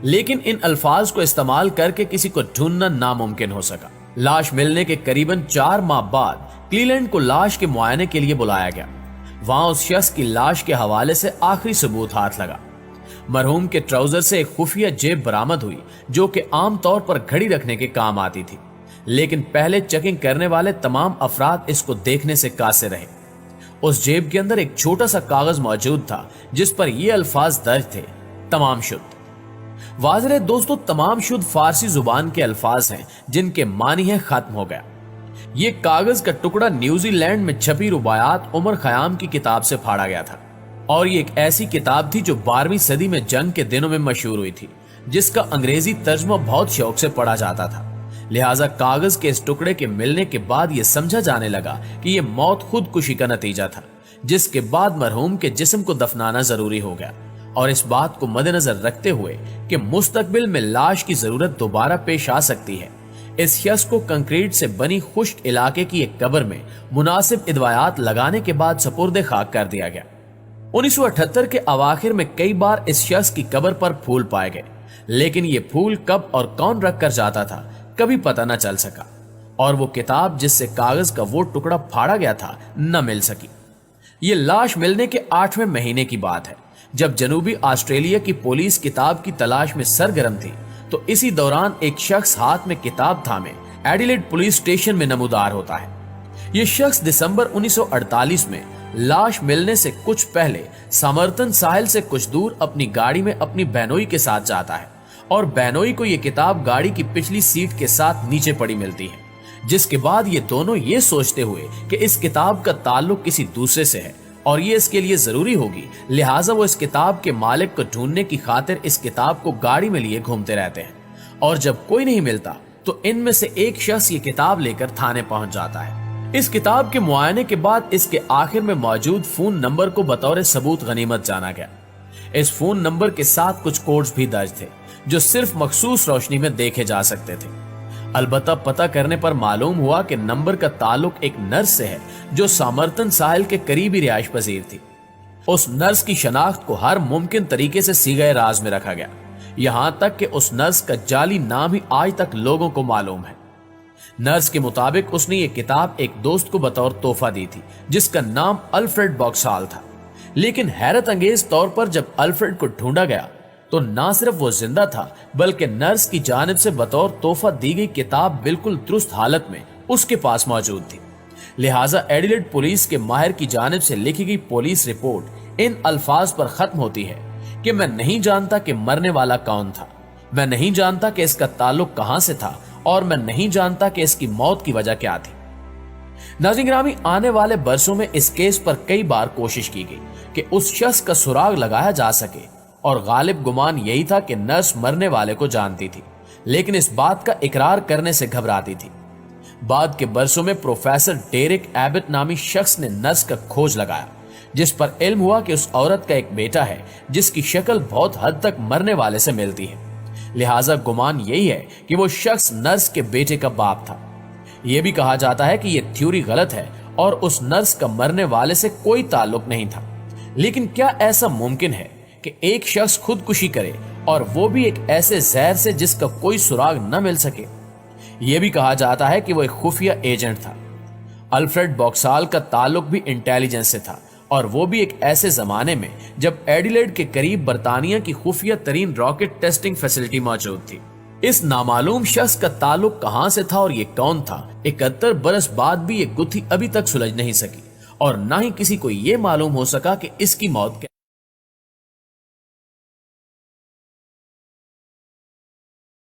लेकिन इन अल्फाज को इस्तेमाल करके किसी को ढूंढना नामुमकिन हो सका। लाश मिलने के करीबन 4 माह बाद क्लीलैंड को लाश के मुआयने के लिए बुलाया गया। वहां उस शख्स की लाश के हवाले से आखिरी सबूत हाथ लगा। मरहूम के ट्राउजर से एक खुफिया जेब बरामद हुई जो कि आमतौर पर घड़ी रखने के काम आती थी, लेकिन पहले चेकिंग करने वाले तमाम अफराद इसको देखने से कासिर रहे। उस जेब के अंदर एक छोटा सा कागज मौजूद था जिस पर ये अल्फाज दर्ज थे, तमाम शुद्ध। वाज़ेह दोस्तों, तमाम शुद्ध फारसी जुबान के अल्फाज हैं जिनके मानी है खत्म हो गया। ये कागज का टुकड़ा न्यूजीलैंड में छपी रुबायात उमर खयाम की किताब से फाड़ा गया था और ये एक ऐसी किताब थी जो 12वीं सदी में जंग के दिनों में मशहूर हुई थी, जिसका अंग्रेजी तर्जुमा बहुत शौक से पढ़ा जाता था। लिहाजा कागज के इस टुकड़े के मिलने के बाद यह समझा जाने लगा कि यह मौत खुदकुशी का नतीजा था, जिसके बाद मरहूम के जिस्म को दफनाना जरूरी हो गया। और इस बात को मद्देनजर रखते हुए कि मुस्तकबिल में लाश की जरूरत दोबारा पेश आ सकती है, इस शख्स को कंक्रीट से बनी खुश्क इलाके की एक कब्र में मुनासिब इदवायात लगाने के बाद सपुर्दे खाक कर दिया गया। 1978 के अवाखिर में कई बार इस शख्स की कब्र पर फूल पाए गए, लेकिन ये फूल कब और कौन रख कर जाता था कभी पता न चल सका, और वो किताब जिससे कागज का वो टुकड़ा फाड़ा गया था न मिल सकी। ये लाश मिलने के 8वें महीने की बात है, जब जनूबी ऑस्ट्रेलिया की पुलिस किताब की तलाश में सरगर्म थी, तो इसी दौरान एक शख्स हाथ में किताब थामे एडिलेड पुलिस स्टेशन में नमूदार होता है। ये शख्स दिसंबर 1948 में लाश मिलने से कुछ पहले समर्थन साहिल से कुछ दूर अपनी गाड़ी में अपनी बहनोई के साथ जाता है और बहनोई को ये किताब गाड़ी की पिछली सीट के साथ नीचे पड़ी मिलती है, जिसके बाद ये दोनों ये सोचते हुए कि इस किताब का ताल्लुक किसी दूसरे से है और ये इसके लिए जरूरी होगी, लिहाजा वो इस किताब के मालिक को ढूंढने की खातिर इस किताब को गाड़ी में लिए घूमते रहते हैं। और जब कोई नहीं मिलता तो इनमें से एक शख्स ये किताब लेकर थाने पहुंच जाता है। इस किताब के मुआयने के बाद इसके आखिर में मौजूद फोन नंबर को बतौर सबूत गनीमत जाना गया। इस फोन नंबर के साथ कुछ कोड्स भी दर्ज थे जो सिर्फ मखसूस रोशनी में देखे जा सकते थे। अलबत्ता पता करने पर मालूम हुआ कि नंबर का ताल्लुक एक नर्स से है जो समर्थन साहिल के करीबी रिहाइश पजीर थी। उस नर्स की शनाख्त को हर मुमकिन तरीके से सीगे राज में रखा गया, यहां तक कि उस नर्स का जाली नाम ही आज तक लोगों को मालूम है। नर्स के मुताबिक उसने ये किताब एक दोस्त को बतौर तोहफा दी थी जिसका नाम अल्फ्रेड बॉक्सहाल था, लेकिन हैरत अंगेज तौर पर जब अल्फ्रेड को ढूंढा गया तो ना सिर्फ वो जिंदा था बल्कि नर्स की जानिब से बतौर तोहफा दी गई किताब बिल्कुल दुरुस्त हालत में उसके पास मौजूद थी। लिहाजा एडिलेड पुलिस के माहिर की जानिब से लिखी गई पुलिस रिपोर्ट इन अल्फाज पर खत्म होती है कि मैं नहीं जानता कि मरने वाला कौन था, मैं नहीं जानता कि इसका ताल्लुक कहां से था और मैं नहीं जानता कि इसकी मौत की वजह क्या थी। नाज़रीन गिरामी, आने वाले बरसों में इस केस पर कई बार कोशिश की गई कि उस शख्स का सुराग लगाया जा सके और गालिब गुमान यही था कि नर्स मरने वाले को जानती थी, लेकिन इस बात का इकरार करने से घबराती थी। बाद के बरसों में प्रोफेसर डेरिक एबट नामी शख्स ने नर्स का खोज लगाया, जिस पर इल्म हुआ कि उस औरत का एक बेटा है जिसकी शक्ल बहुत हद तक मरने वाले से मिलती है। लिहाजा गुमान यही है कि वो शख्स नर्स के बेटे का बाप था। यह भी कहा जाता है कि यह थ्योरी गलत है और उस नर्स का मरने वाले से कोई ताल्लुक नहीं था, लेकिन क्या ऐसा मुमकिन है कि एक शख्स खुदकुशी करे और वो भी एक ऐसे जहर से जिसका कोई सुराग न मिल सके? यह भी कहा जाता है कि वो एक खुफिया एजेंट था। अल्फ्रेड बॉक्सहाल का ताल्लुक भी इंटेलिजेंस से था और वो भी एक ऐसे जमाने में जब एडिलेड के करीब बरतानिया की खुफिया तरीन रॉकेट टेस्टिंग फैसिलिटी मौजूद थी। इस नामालूम शख्स का ताल्लुक कहां से था और ये कौन था, 71 बरस बाद भी ये गुत्थी अभी तक सुलझ नहीं सकी और ना ही किसी को ये मालूम हो सका कि इसकी मौत